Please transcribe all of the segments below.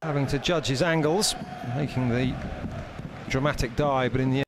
having to judge his angles, making the dramatic dive, but in the end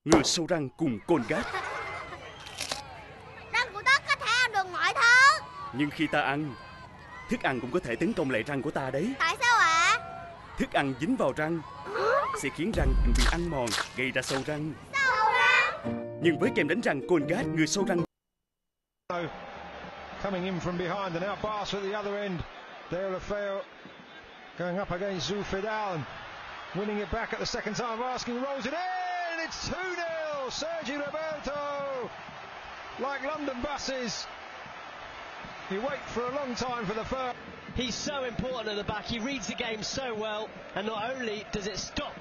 Người sâu răng cùng Colgate. Răng của tớ có thể ăn được mọi thứ. Nhưng khi ta ăn, thức ăn cũng có thể tấn công lại răng của ta đấy. Tại sao ạ? Thức ăn dính vào răng sẽ khiến răng bị ăn mòn, gây ra sâu răng. Sâu răng. Nhưng với kem đánh răng Colgate, người sâu răng. Coming in from behind, and now Barca at the other end. Deulofeu going up against Zufidal and winning it back at the second time of asking, rolls it in. It's 2-0. Sergio Roberto, like London buses. You wait for a long time for the first. He's so important at the back. He reads the game so well, and not only does it stop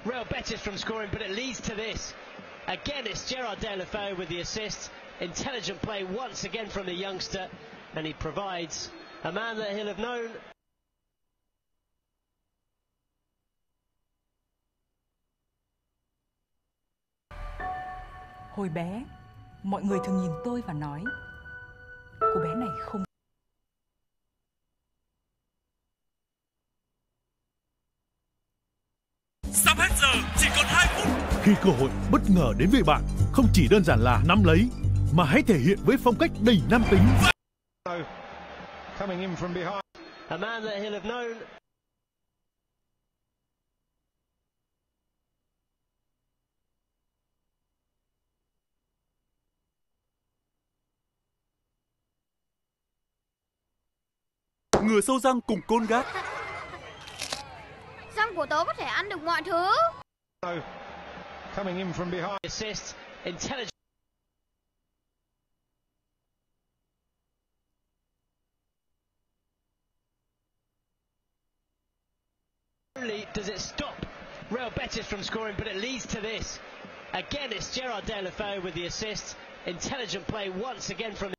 Real Betis from scoring, but it leads to this. Again, it's Gerard Deulofeu with the assist. Intelligent play once again from the youngster, and he provides a man that he'll have known. Hồi bé, mọi người thường nhìn tôi và nói, cô bé này không. Sắp hết giờ, chỉ còn 2 phút. Khi cơ hội bất ngờ đến với bạn, không chỉ đơn giản là nắm lấy, mà hãy thể hiện với phong cách đầy nam tính. Coming in from behind. A man that he'll have known. Ngừa sâu răng cùng Colgate. Răng của tớ có thể ăn được mọi thứ. Coming in from behind. Assist. Intelligent. Only does it stop Real Betis from scoring, but it leads to this. Again, it's Gerard Deulofeu with the assist. Intelligent play once again from.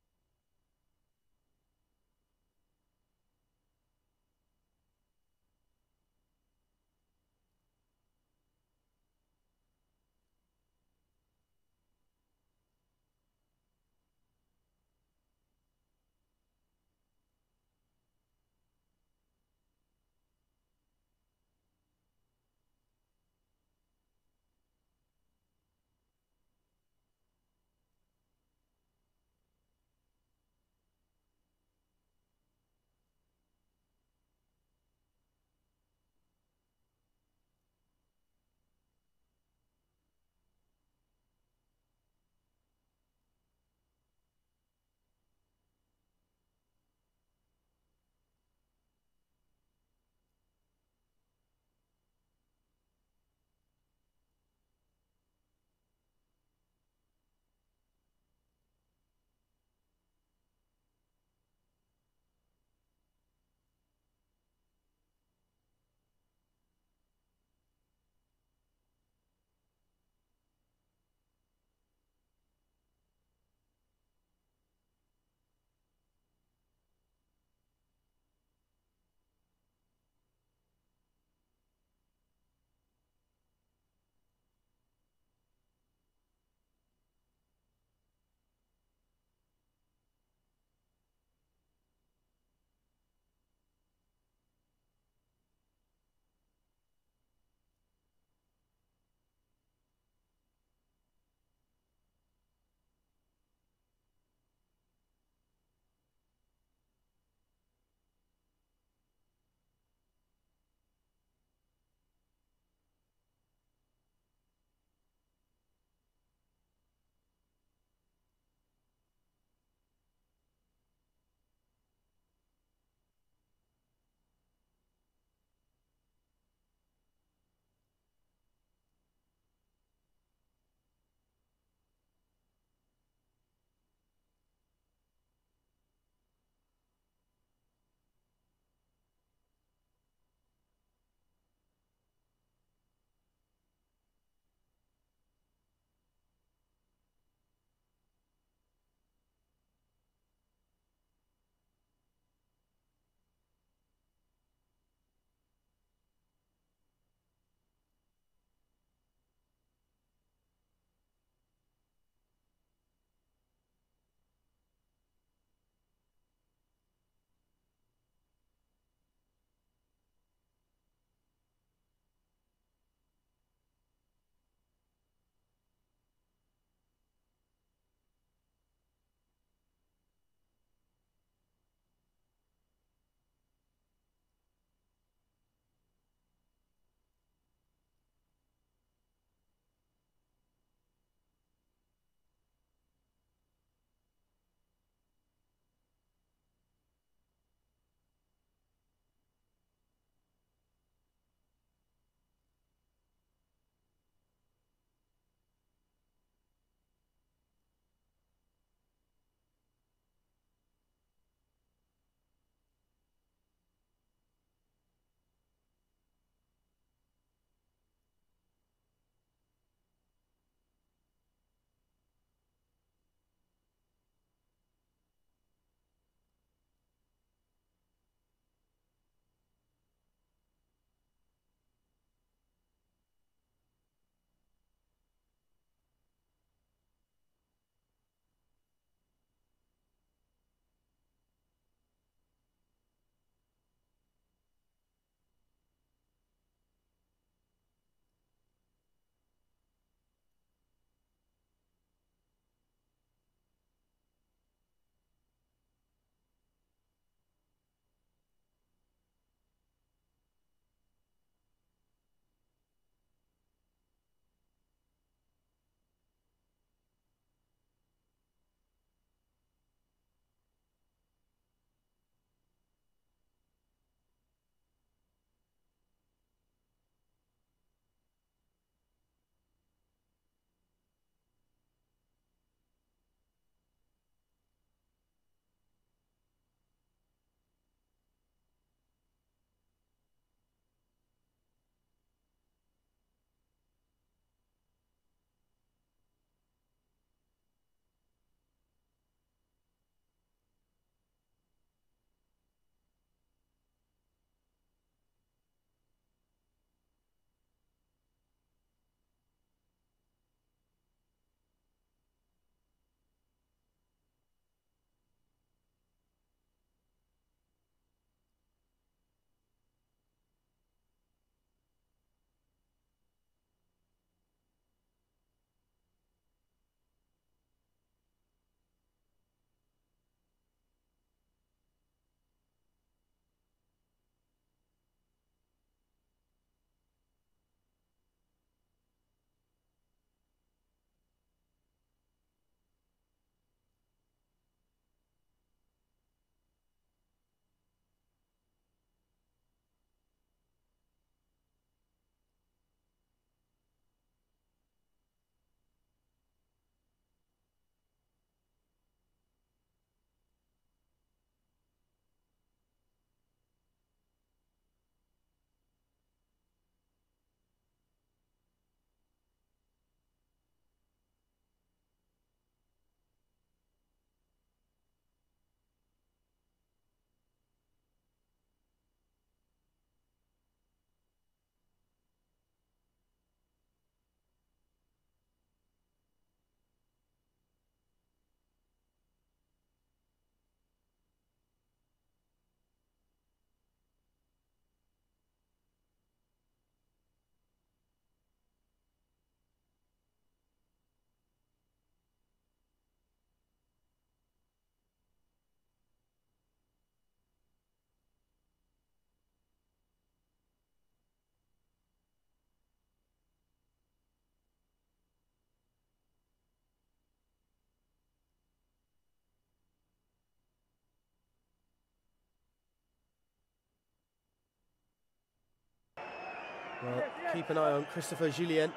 Well, keep an eye on Christopher Julien,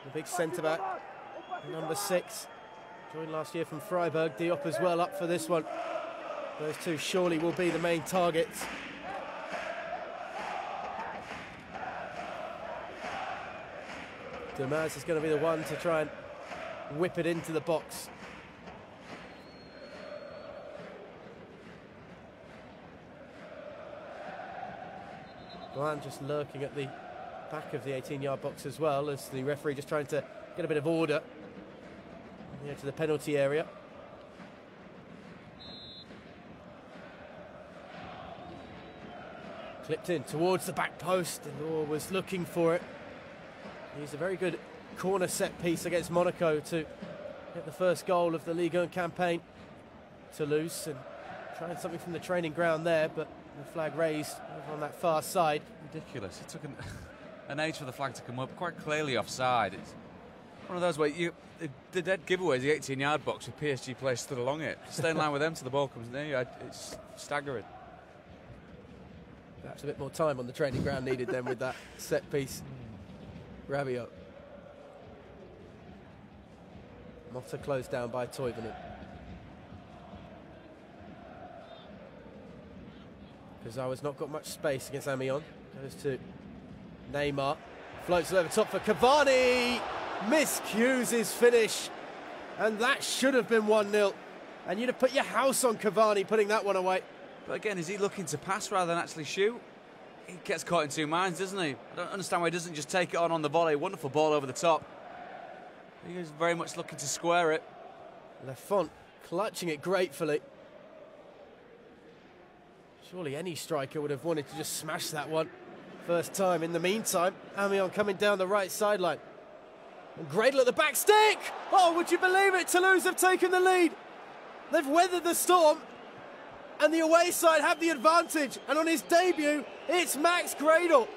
the big centre-back, number 6. Joined last year from Freiburg. Diop as well up for this one. Those two surely will be the main targets. Demaz is going to be the one to try and whip it into the box. Glenn just lurking at the back of the 18-yard box as well, as the referee just trying to get a bit of order here to the penalty area. Clipped in towards the back post, and Law was looking for it. He's a very good corner set piece against Monaco to get the first goal of the Ligue 1 campaign. Toulouse and trying something from the training ground there, but the flag raised over on that far side. Ridiculous. It took an age for the flag to come up, quite clearly offside. It's one of those where the dead giveaway is the 18-yard box with PSG players stood along it. Stay in line with them till the ball comes near you. It's staggering. Perhaps a bit more time on the training ground needed then with that set piece. Rabiot. Motta closed down by Toivonen. Kazawa's not got much space against Amiens. Goes to Neymar. Floats it over top for Cavani. Miscues his finish. And that should have been 1-0. And you'd have put your house on Cavani putting that one away. But again, is he looking to pass rather than actually shoot? He gets caught in two minds, doesn't he? I don't understand why he doesn't just take it on the volley. Wonderful ball over the top. He is very much looking to square it. Lafont clutching it gratefully. Surely any striker would have wanted to just smash that one first time. In the meantime, Amiens coming down the right sideline. And Gradle at the back stick! Oh, would you believe it? Toulouse have taken the lead. They've weathered the storm. And the away side have the advantage. And on his debut, it's Max Gradle.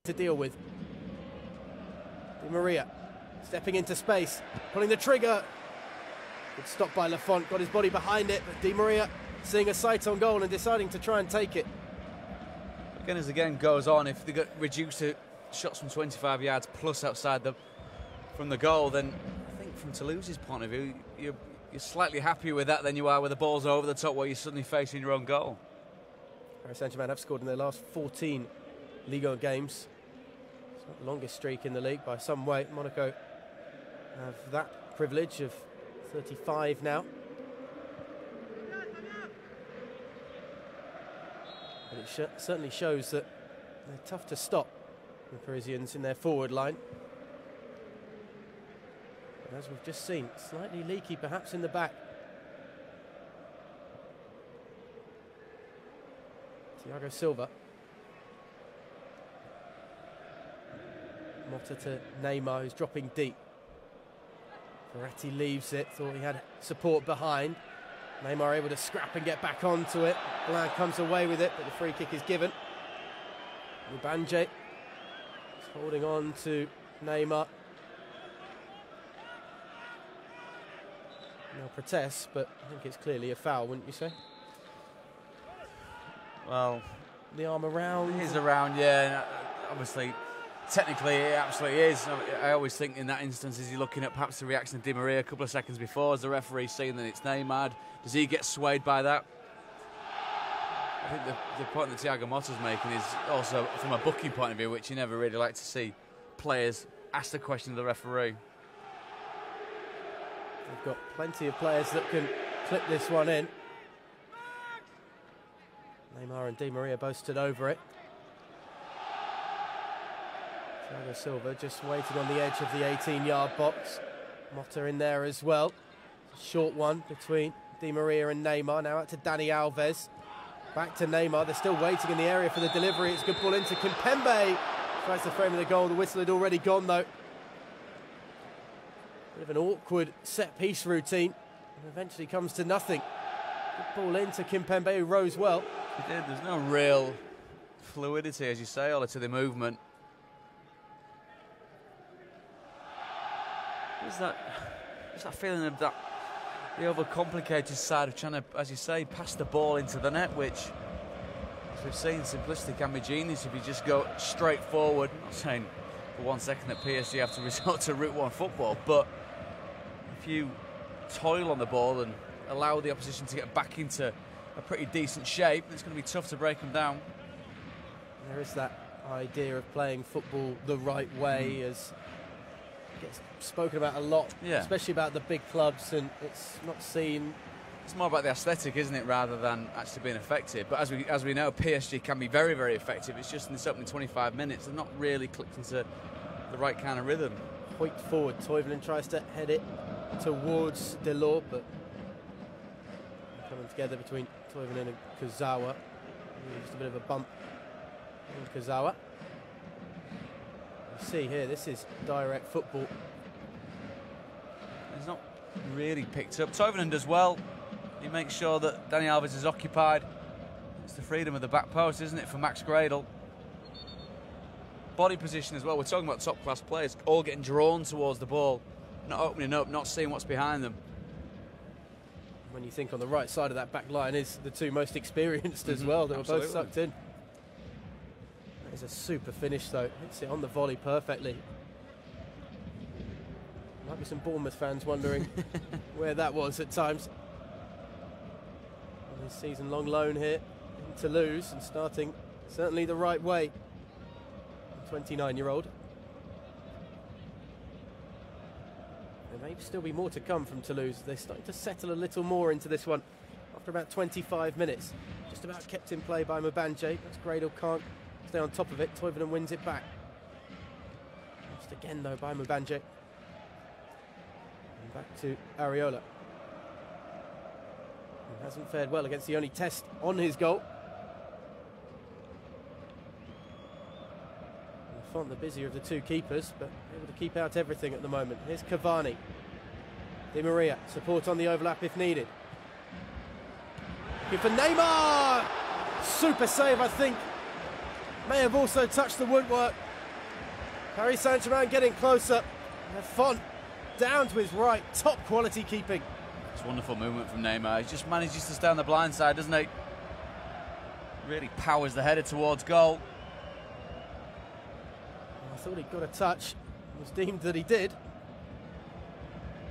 To deal with. Di Maria stepping into space, pulling the trigger. Good stop by Lafont, got his body behind it, but Di Maria seeing a sight on goal and deciding to try and take it. Again, as the game goes on, if they get reduced to shots from 25 yards plus outside from the goal, then I think from Toulouse's point of view, you're you're slightly happier with that than you are with the balls over the top where you're suddenly facing your own goal. Paris Saint-Germain have scored in their last 14 Ligue 1 games. It's not the longest streak in the league by some way. Monaco have that privilege of 35 now. But it certainly shows that they're tough to stop, the Parisians, in their forward line. And as we've just seen, slightly leaky perhaps in the back. Thiago Silva. Motta to Neymar, who's dropping deep. Verratti leaves it, thought he had support behind. Neymar able to scrap and get back onto it. Blanc comes away with it, but the free kick is given. Ubanje is holding on to Neymar. No protest, but I think it's clearly a foul, wouldn't you say? Well, the arm around. It is around, yeah. Obviously, technically, it absolutely is. I always think in that instance, is he looking at perhaps the reaction of Di Maria a couple of seconds before, as the referee seeing that it's Neymar? Does he get swayed by that? I think the point that Thiago Motta's making is also from a booking point of view, which you never really like to see players ask the question of the referee. They've got plenty of players that can clip this one in. Neymar and Di Maria both stood over it. Thiago Silva just waiting on the edge of the 18-yard box. Motta in there as well. Short one between Di Maria and Neymar. Now out to Dani Alves. Back to Neymar. They're still waiting in the area for the delivery. It's a good ball into Kimpembe. Tries the frame of the goal. The whistle had already gone, though. Bit of an awkward set-piece routine. And eventually comes to nothing. Good ball into Kimpembe, who rose well. He did. There's no real fluidity, as you say, Ola, to the movement. There's that feeling of that, the overcomplicated side of trying to, as you say, pass the ball into the net, which, as we've seen, simplicity can be genius if you just go straight forward. I'm not saying for 1 second that PSG have to resort to Route 1 football, but if you toil on the ball and allow the opposition to get back into a pretty decent shape, it's going to be tough to break them down. There is that idea of playing football the right way, as gets spoken about a lot, especially about the big clubs, and it's not seen. It's more about the aesthetic, isn't it, rather than actually being effective. But as we know, PSG can be very, very effective. It's just in this opening 25 minutes, they're not really clicked into the right kind of rhythm. Point forward, Toivonen tries to head it towards Delors, but coming together between Toivonen and Kurzawa. Just a bit of a bump on Kurzawa. You see here, this is direct football. He's not really picked up. Toivonen does well. He makes sure that Dani Alves is occupied. It's the freedom of the back post, isn't it, for Max Gradel? Body position as well. We're talking about top-class players all getting drawn towards the ball, not opening up, not seeing what's behind them. When you think on the right side of that back line is the two most experienced as well. They were both sucked in. That is a super finish, though. Hits it on the volley perfectly. Might be some Bournemouth fans wondering where that was at times. On his season-long loan here in Toulouse, and starting certainly the right way. 29-year-old. There may still be more to come from Toulouse. They're starting to settle a little more into this one after about 25 minutes. Just about kept in play by Mbanje. That's Gradel can't stay on top of it. Toivonen wins it back. Lost again, though, by Mbanje. And back to Areola. He hasn't fared well against the only test on his goal. Font, the busier of the two keepers, but able to keep out everything at the moment. Here's Cavani. Di Maria, support on the overlap if needed. Looking for Neymar! Super save, I think. May have also touched the woodwork. Paris Saint-Germain getting closer. Font down to his right. Top quality keeping. It's a wonderful movement from Neymar. He just manages to stay on the blind side, doesn't he? Really powers the header towards goal. I thought he got a touch. It was deemed that he did.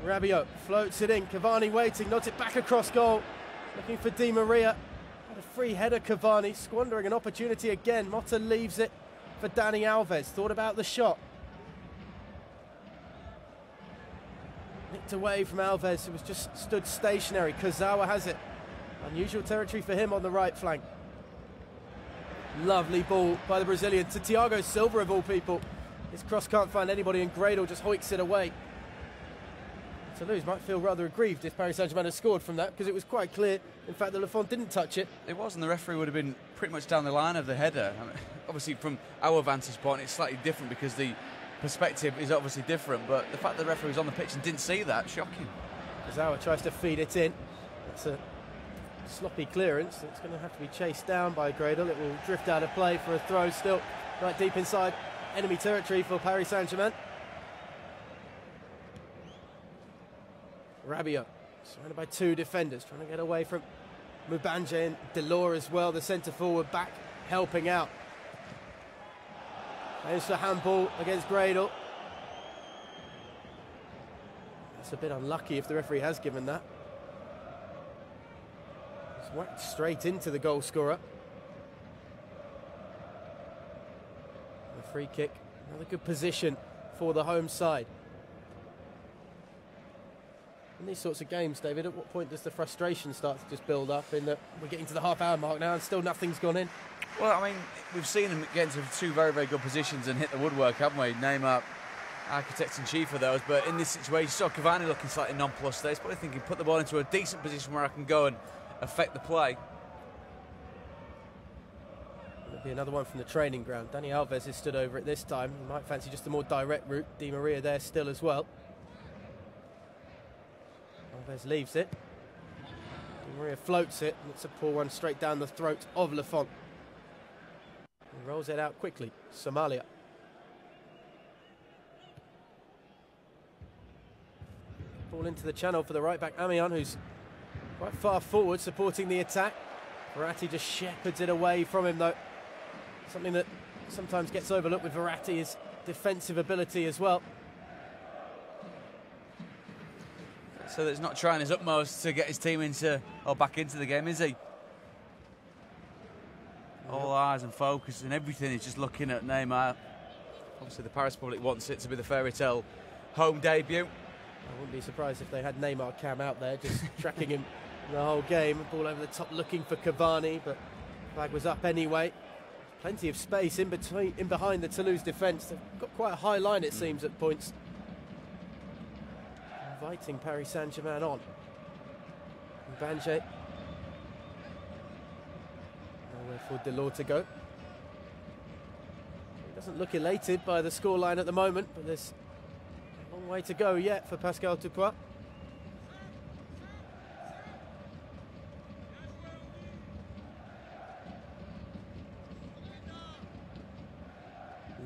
Rabiot floats it in. Cavani waiting, nods it back across goal. Looking for Di Maria. Had a free header, Cavani, squandering an opportunity again. Motta leaves it for Dani Alves. Thought about the shot. Nicked away from Alves, who was just stood stationary. Kurzawa has it. Unusual territory for him on the right flank. Lovely ball by the Brazilian to Thiago Silva, of all people. His cross can't find anybody, and Gradel just hoiks it away. Toulouse might feel rather aggrieved if Paris Saint-Germain had scored from that, because it was quite clear, in fact, that Lafont didn't touch it. It was, and the referee would have been pretty much down the line of the header. I mean, obviously, from our vantage point, it's slightly different because the perspective is obviously different, but the fact that the referee was on the pitch and didn't see that, shocking. Kurzawa tries to feed it in. That's a sloppy clearance. It's going to have to be chased down by Gradel. It will drift out of play for a throw still right deep inside enemy territory for Paris Saint-Germain. Rabiot surrounded by two defenders, trying to get away from Mubanje and Delors as well, the centre forward back helping out. There's the handball against Gradel. That's a bit unlucky if the referee has given that. It's whacked straight into the goal scorer. A free kick, another good position for the home side. In these sorts of games, David, at what point does the frustration start to just build up in that we're getting to the half-hour mark now and still nothing's gone in? Well, I mean, we've seen them get into two very, very good positions and hit the woodwork, haven't we? Neymar, architect in chief of those, but in this situation, you saw Cavani looking slightly nonplussed there. He's probably thinking, put the ball into a decent position where I can go and affect the play. There'll be another one from the training ground. Dani Alves has stood over it this time. He might fancy just a more direct route. Di Maria there still as well. Alves leaves it. Di Maria floats it, and it's a poor one straight down the throat of Lafont. He rolls it out quickly. Somalia. Ball into the channel for the right back Amian, who's quite far forward supporting the attack. Verratti just shepherds it away from him though. Something that sometimes gets overlooked with Verratti is defensive ability as well. So that he's not trying his utmost to get his team back into the game, is he? All eyes and focus and everything is just looking at Neymar. Obviously the Paris public wants it to be the fairy tale home debut. I wouldn't be surprised if they had Neymar Cam out there just tracking him the whole game. Ball over the top looking for Cavani, but flag was up anyway. Plenty of space in behind the Toulouse defence. They've got quite a high line, it seems, at points. Inviting Paris Saint-Germain on. Mubanje. Nowhere for Delors to go. He doesn't look elated by the scoreline at the moment, but there's a long way to go yet for Pascal Tupois.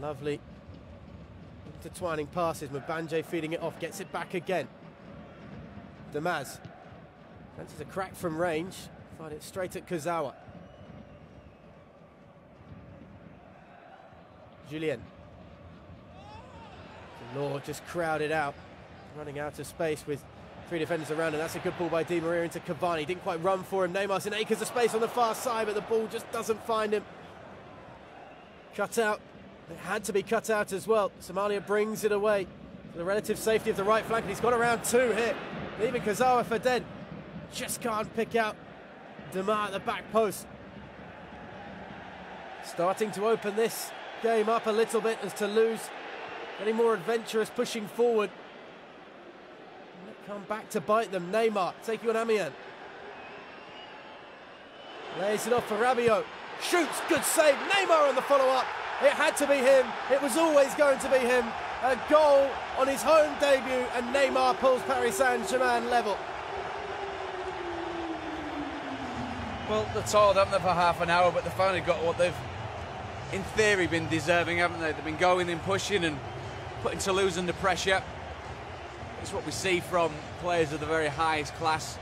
Lovely intertwining passes. Mubanje feeding it off, gets it back again. Damas fancies a crack from range, find it straight at Kurzawa. Julien. Delors just crowded out, running out of space with three defenders around, and that's a good ball by Di Maria into Cavani. Didn't quite run for him. Neymar's in acres of space on the far side, but the ball just doesn't find him. Cut out. It had to be cut out as well. Somalia brings it away for the relative safety of the right flank, and he's got around two here. Leaving Kurzawa for dead. Just can't pick out Demar at the back post. Starting to open this game up a little bit as Toulouse getting more adventurous, pushing forward. And they come back to bite them. Neymar taking on Amiens. Lays it off for Rabiot. Shoots, good save. Neymar on the follow-up. It had to be him. It was always going to be him. A goal on his home debut, and Neymar pulls Paris Saint-Germain level. Well, they're toiled, haven't they, for half an hour, but they've finally got what they've, in theory, been deserving, haven't they? They've been going and pushing and putting Toulouse under pressure. It's what we see from players of the very highest class.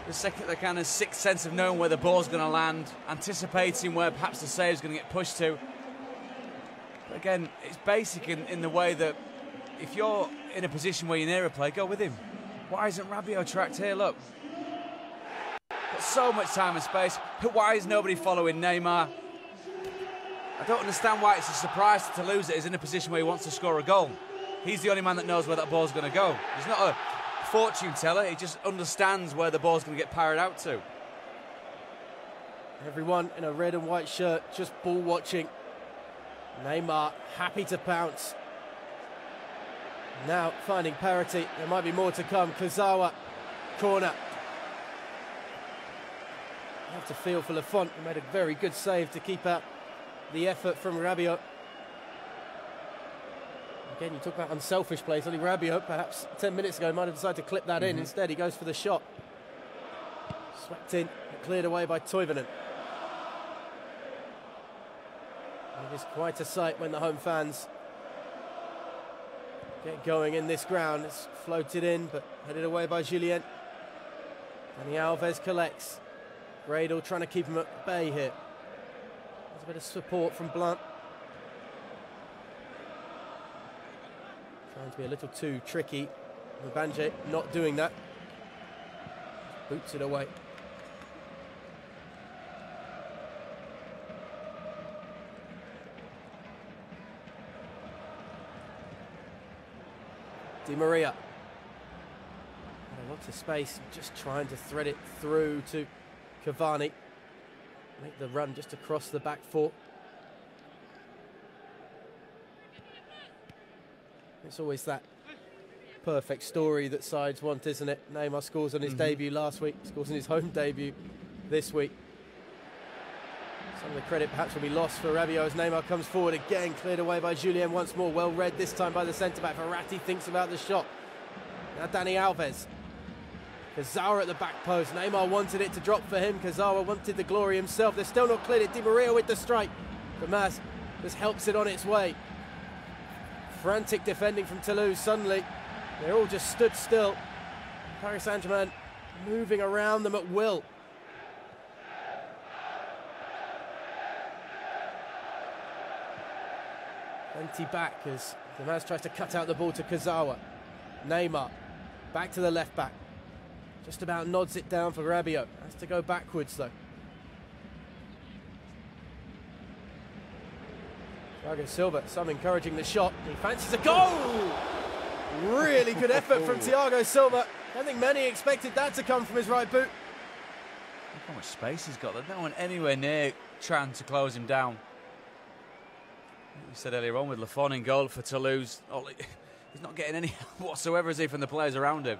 The kind of sixth sense of knowing where the ball's going to land, anticipating where perhaps the save's going to get pushed to. Again, it's basic in the way that if you're in a position where you're near a play, go with him. Why isn't Rabiot tracked here? Look. Got so much time and space. Why is nobody following Neymar? I don't understand why it's a surprise to Toulouse that he's in a position where he wants to score a goal. He's the only man that knows where that ball's going to go. He's not a fortune teller, he just understands where the ball's going to get parried out to. Everyone in a red and white shirt just ball watching. Neymar happy to pounce. Now finding parity. There might be more to come. Kurzawa, corner. You have to feel for Lafont, who made a very good save to keep out the effort from Rabiot. Again, you talk about unselfish plays. Only Rabiot, perhaps 10 minutes ago, might have decided to clip that in. Instead, he goes for the shot. Swept in, cleared away by Toivonen. It is quite a sight when the home fans get going in this ground. It's floated in, but headed away by Julien. Dani Alves collects. Gradle trying to keep him at bay here. There's a bit of support from Blunt. Trying to be a little too tricky. Mbanje not doing that. Boots it away. Di Maria. Lots of space, just trying to thread it through to Cavani. Make the run just across the back foot. It's always that perfect story that sides want, isn't it? Neymar scores on his debut last week, scores on his home debut this week. Some of the credit perhaps will be lost for Rabiot as Neymar comes forward again, cleared away by Julien once more, well read this time by the centre-back. Verratti thinks about the shot. Now Dani Alves. Kurzawa at the back post. Neymar wanted it to drop for him. Kurzawa wanted the glory himself. They're still not cleared it. Di Maria with the strike. Damas just helps it on its way. Frantic defending from Toulouse suddenly. They're all just stood still. Paris Saint-Germain moving around them at will. Plenty back as Damas tries to cut out the ball to Kurzawa. Neymar back to the left back. Just about nods it down for Rabiot. Has to go backwards though. Thiago Silva, some encouraging the shot. He fancies a goal! Really good effort from Thiago Silva. I don't think many expected that to come from his right boot. Look how much space he's got. There's no one anywhere near trying to close him down. We said earlier on with Lafont in goal for Toulouse. He's not getting any help whatsoever, is he, from the players around him?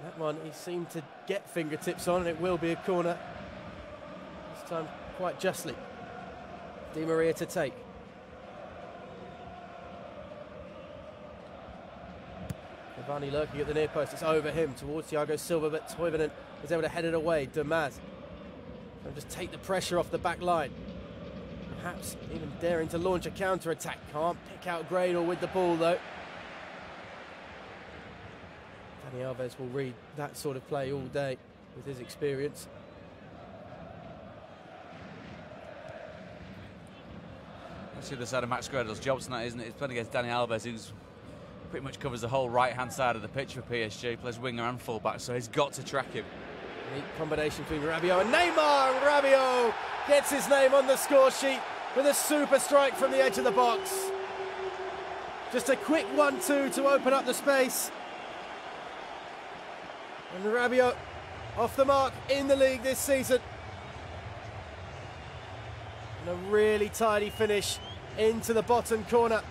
That one he seemed to get fingertips on, and it will be a corner. This time quite justly. Di Maria to take. Cavani lurking at the near post. It's over him towards Thiago Silva, but Toivonen is able to head it away. Damas can just take the pressure off the back line. Perhaps even daring to launch a counter-attack. Can't pick out Gradle with the ball though. Dani Alves will read that sort of play all day with his experience. That's the other side of Max Gradle's job tonight, isn't it? He's playing against Dani Alves, who's pretty much covers the whole right-hand side of the pitch for PSG. Plays winger and full-back, so he's got to track him. Neat combination between Rabiot and Neymar. And Rabiot gets his name on the score sheet with a super strike from the edge of the box. Just a quick 1-2 to open up the space. And Rabiot off the mark in the league this season. And a really tidy finish into the bottom corner.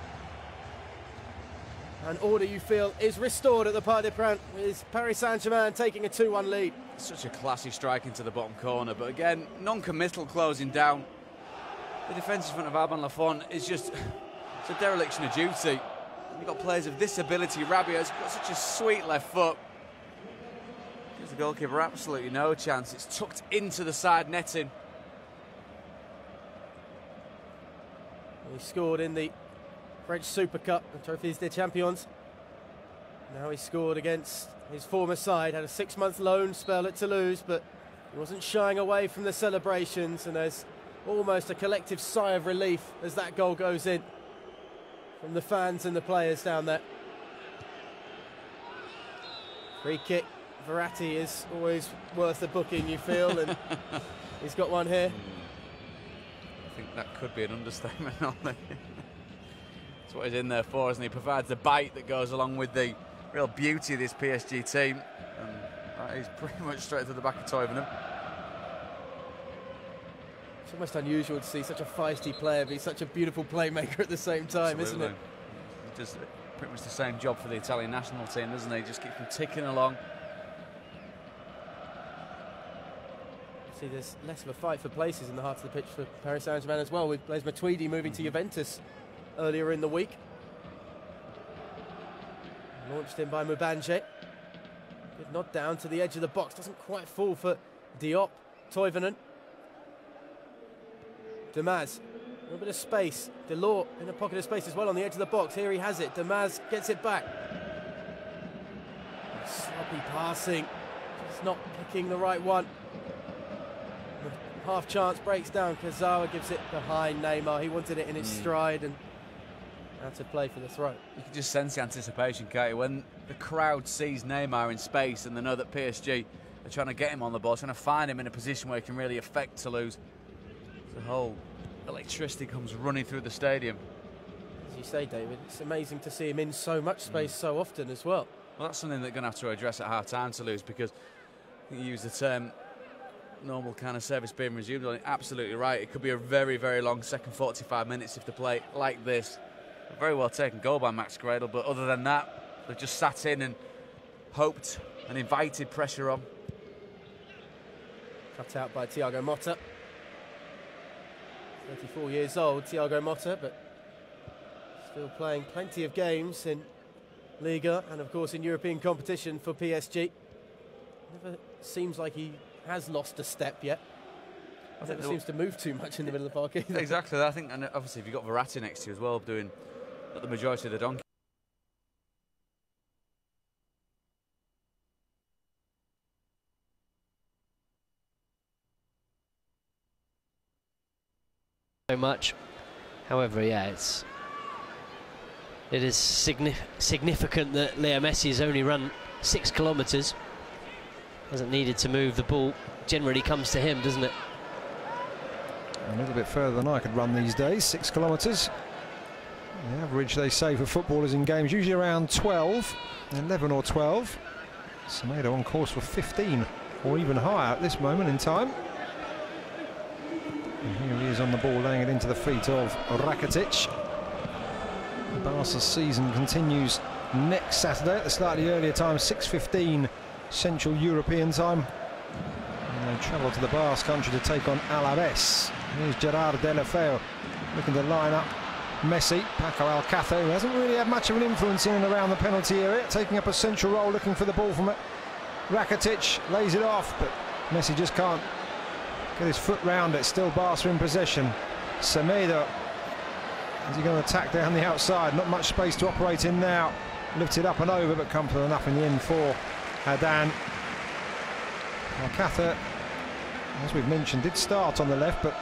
And order, you feel, is restored at the Parc des Princes with Paris Saint-Germain taking a 2-1 lead. Such a classy strike into the bottom corner, but again, non-committal closing down. The defence in front of Alban Lafont is just it's a dereliction of duty. You've got players of this ability. Rabiot's got such a sweet left foot. Gives the goalkeeper absolutely no chance. It's tucked into the side netting. He scored in the French Super Cup and Trophées des Champions. Now he scored against his former side, had a 6-month loan spell at Toulouse, but he wasn't shying away from the celebrations, and there's almost a collective sigh of relief as that goal goes in. from the fans and the players down there. Free kick. Verratti is always worth the booking, you feel, and he's got one here. I think that could be an understatement, aren't they? That's what he's in there for, isn't he? Provides the bite that goes along with the real beauty of this PSG team. And that is pretty much straight to the back of Toivonen. It's almost unusual to see such a feisty player be such a beautiful playmaker at the same time, Absolutely. isn't it? He does pretty much the same job for the Italian national team, doesn't he? Just keeps them ticking along. See, there's less of a fight for places in the heart of the pitch for Paris Saint-Germain as well, with Blaise Matuidi moving to Juventus earlier in the week. Launched in by Mubanje. Good nod down to the edge of the box. Doesn't quite fall for Diop. Toivonen. Damas. A little bit of space. Delort in a pocket of space as well on the edge of the box. Here he has it. Damas gets it back. Sloppy passing. Just not picking the right one. Half chance breaks down. Kazawa gives it behind Neymar. He wanted it in its stride and out of play for the throw. You can just sense the anticipation, Katie, when the crowd sees Neymar in space and they know that PSG are trying to get him on the ball, trying to find him in a position where he can really affect Toulouse. The whole electricity comes running through the stadium. As you say, David, it's amazing to see him in so much space so often as well. Well, that's something they're going to have to address at half-time, Toulouse, because you use the term normal kind of service being resumed. Absolutely right. It could be a very, very long second 45 minutes if they play like this. A very well taken goal by Max Gradel, but other than that, they've just sat in and hoped and invited pressure on. Cut out by Thiago Motta. 34 years old, Thiago Motta, but still playing plenty of games in Liga and, of course, in European competition for PSG. Never seems like he has lost a step yet. I think it seems to move too much in the middle of the park either. Exactly, I think, and obviously if you've got Verratti next to you as well, doing the majority of the donkey. So much. However, yeah, it is significant that Leo Messi has only run 6 kilometres. Hasn't needed to move the ball. Generally comes to him, doesn't it? A little bit further than I could run these days, 6 kilometres. The average, they say, for footballers in games, usually around 12, 11 or 12. Semedo on course for 15 or even higher at this moment in time. And here he is on the ball, laying it into the feet of Rakitic. Barca's season continues next Saturday at the slightly earlier time, 6:15 Central European time. And they travel to the Basque country to take on Alaves. Here's Gerard Deulofeu looking to line up Messi. Paco Alcácer, who hasn't really had much of an influence in and around the penalty area, taking up a central role, looking for the ball from it. Rakitic lays it off, but Messi just can't get his foot round it. Still Barca in possession. Semedo, is he going to attack down the outside? Not much space to operate in now. Lifted up and over, but comfortable enough in the end for Hadan. Alcácer, as we've mentioned, did start on the left, but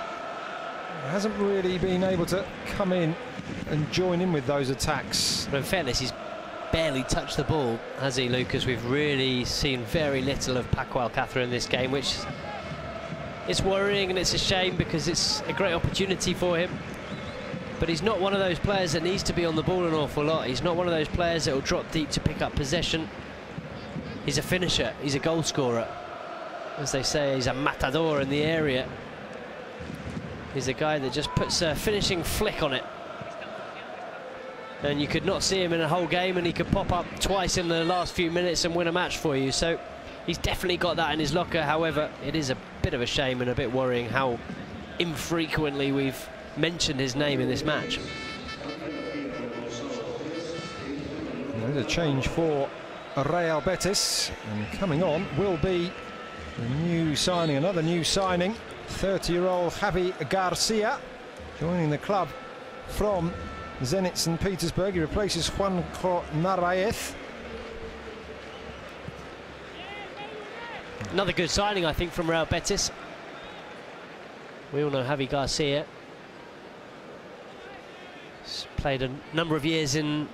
hasn't really been able to come in and join in with those attacks. But in fairness, he's barely touched the ball, has he, Lucas? We've really seen very little of Paco Alcácer in this game, which is worrying, and it's a shame because it's a great opportunity for him. But he's not one of those players that needs to be on the ball an awful lot. He's not one of those players that will drop deep to pick up possession. He's a finisher, he's a goal scorer. As they say, he's a matador in the area. He's a guy that just puts a finishing flick on it. And you could not see him in a whole game, and he could pop up twice in the last few minutes and win a match for you. So he's definitely got that in his locker. However, it is a bit of a shame and a bit worrying how infrequently we've mentioned his name in this match. There's a change for Real Betis, and coming on will be the new signing, another new signing, 30-year-old Javi Garcia, joining the club from Zenit St. Petersburg. He replaces Juanjo Narvaez. Another good signing, I think, from Real Betis. We all know Javi Garcia Played a number of years in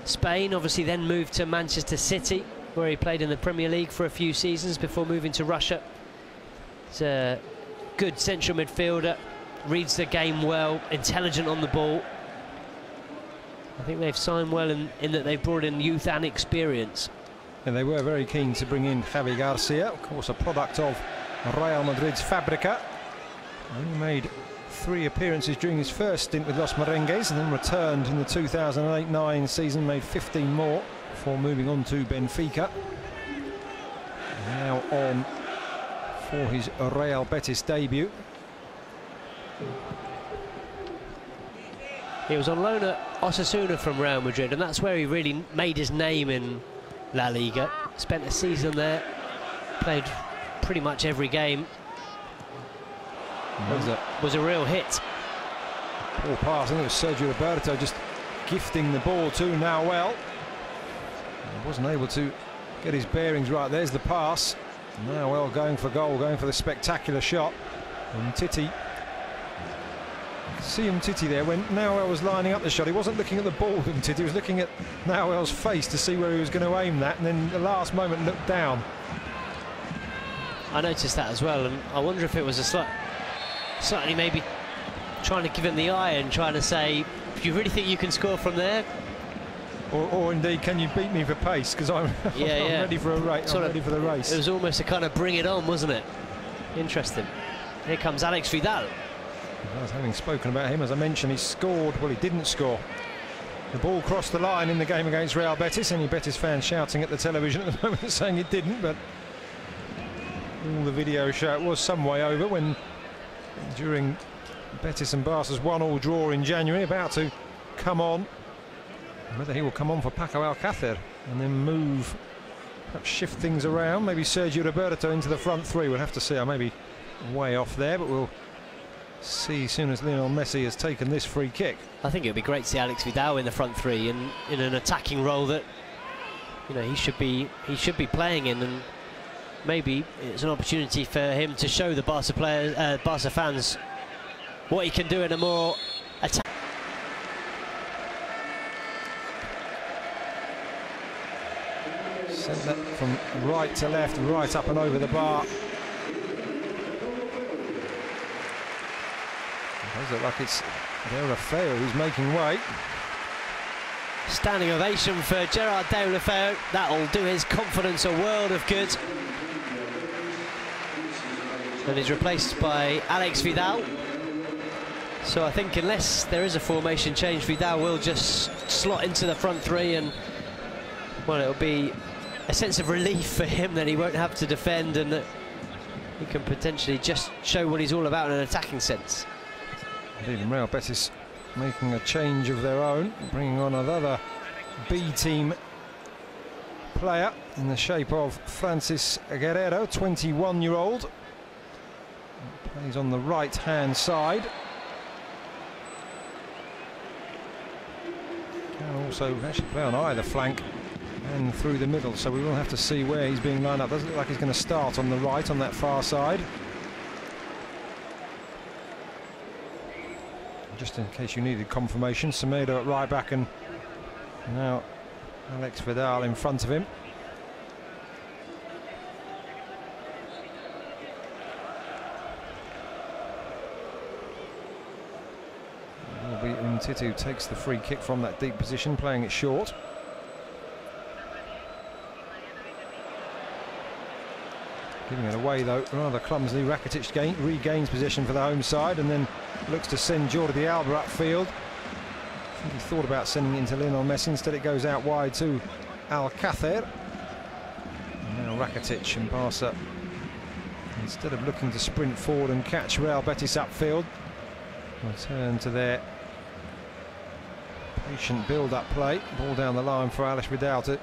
Spain, obviously then moved to Manchester City, where he played in the Premier League for a few seasons before moving to Russia. He's a good central midfielder, reads the game well, intelligent on the ball. I think they've signed well in that they've brought in youth and experience. And they were very keen to bring in Javi Garcia, of course a product of Real Madrid's Fabrica. He made 3 appearances during his first stint with Los Merengues and then returned in the 2008-09 season, made 15 more before moving on to Benfica. Now on for his Real Betis debut. He was on loan at Osasuna from Real Madrid, and that's where he really made his name in La Liga. Spent a season there, played pretty much every game. Was a real hit. Poor pass, I think it was Sergio Roberto just gifting the ball to Nahuel. He wasn't able to get his bearings right. There's the pass. Nahuel going for goal, going for the spectacular shot. And Titi. See Titi there when Nahuel was lining up the shot. He wasn't looking at the ball, Titi. He was looking at Nahuel's face to see where he was going to aim that, and then the last moment looked down. I noticed that as well, and I wonder if it was a slightly maybe trying to give him the eye and trying to say, if you really think you can score from there, or indeed, can you beat me for pace? Because I'm ready for a race. I'm ready for the race. It was almost a kind of bring it on, wasn't it? Interesting. Here comes Alex Vidal. Having spoken about him, as I mentioned, he scored. Well, he didn't score. The ball crossed the line in the game against Real Betis. Any Betis fans shouting at the television at the moment saying it didn't, but all the video show it was some way over when during Betis and Barca's 1-1 draw in January, about to come on. Whether he will come on for Paco Alcácer and then move, perhaps shift things around, maybe Sergio Roberto into the front 3. We'll have to see. I may be way off there, but we'll see as soon as Lionel Messi has taken this free kick. I think it would be great to see Alex Vidal in the front 3 in an attacking role that, you know, he should be playing in, and maybe it's an opportunity for him to show the Barca fans what he can do in a more attack. Sent that from right to left, right up and over the bar. It does look like it's Deulofeu who's making way. Standing ovation for Gerard Deulofeu. That'll do his confidence a world of good. And he's replaced by Alex Vidal. So I think unless there is a formation change, Vidal will just slot into the front 3, and well, it'll be a sense of relief for him that he won't have to defend and that he can potentially just show what he's all about in an attacking sense. Indeed, Real Betis making a change of their own, bringing on another B-team player in the shape of Francis Guerrero, 21-year-old. Plays on the right-hand side. Can also actually play on either flank and through the middle, so we will have to see where he's being lined up. Doesn't look like he's going to start on the right, on that far side. Just in case you needed confirmation, Semedo at right back, and now Alex Vidal in front of him. Titu takes the free kick from that deep position, playing it short. Giving it away though, rather clumsily. Rakitic regains possession for the home side and then looks to send Jordi Alba upfield. I think he thought about sending it into Lionel Messi. Instead it goes out wide to Alcácer. And now Rakitic and Barca, instead of looking to sprint forward and catch Real Betis upfield, return to their patient build-up play. Ball down the line for Alex Vidal to